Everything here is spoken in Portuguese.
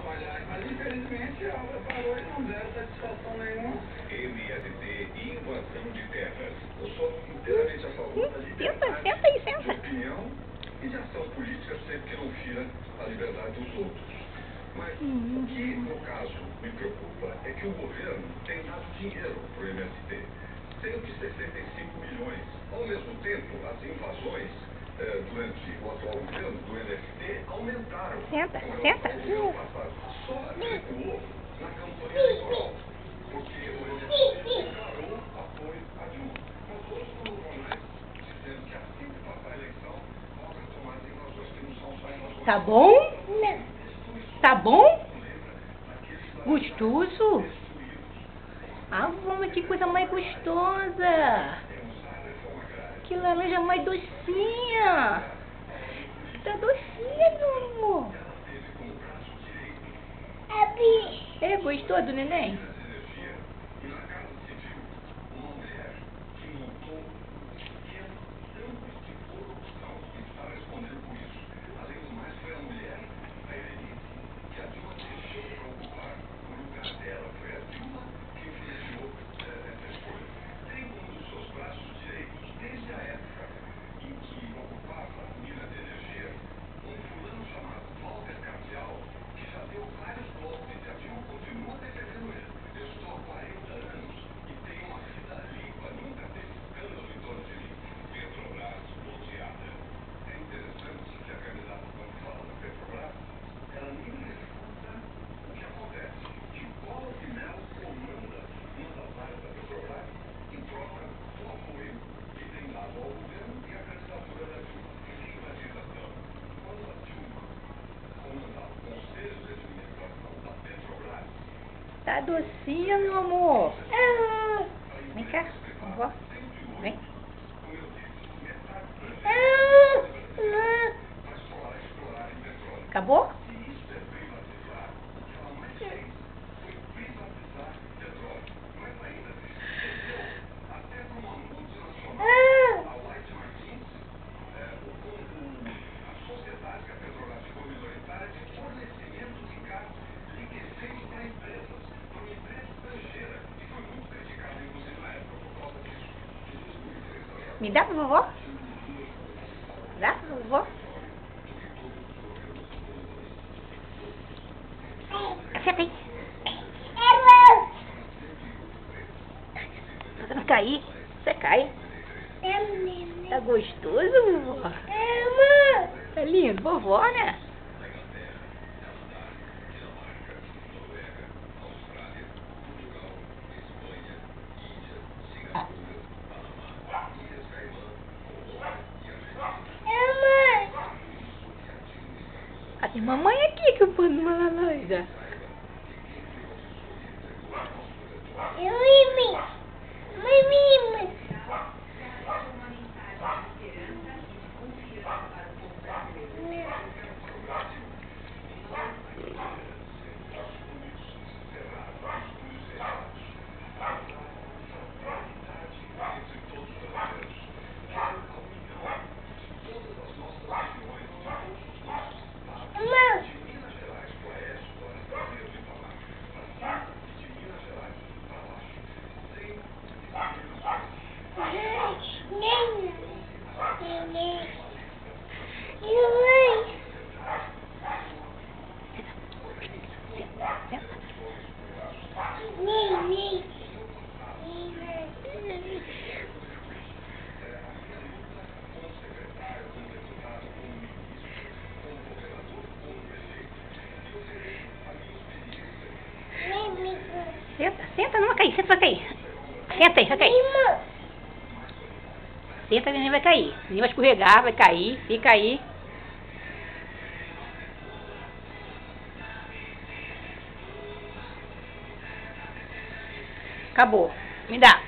trabalhar. Mas infelizmente a obra parou e não deram satisfação nenhuma. MST e invasão de terras. Eu sou inteiramente a favor da liberdade de opinião e de ação política, sempre que não fira a liberdade dos outros. Mas o que, no caso, me preocupa é que o governo tem dado dinheiro para o MST. 165 milhões. Ao mesmo tempo, as invasões durante o atual governo do MST aumentaram. Senta. Só recuou na campanha eleitoral, porque o MST declarou apoio a Dilma. Mas hoje, nos jornais, dizendo que assim que passar a eleição, vão retomar as invasões que não são só invasões. Tá bom? Tá bom? Gostoso? Ah, vamos, que coisa mais gostosa. Que laranja mais docinha. Tá docinha, meu amor. É gostoso, neném? Tá docinha, meu amor. Vem cá, vó. Vem. Acabou? Me dá pra vovó? Dá pra vovó? Senta aí. Pra não cair. Você cai. Tá gostoso, vovó? Tá lindo, vovó, né? Ah, tem mamãe aqui que eu pôr numa laranja. Senta, não vai cair, senta, vai cair. Senta aí, vai cair. Senta, neném vai cair. Neném vai escorregar, vai cair, fica aí. Acabou. Me dá.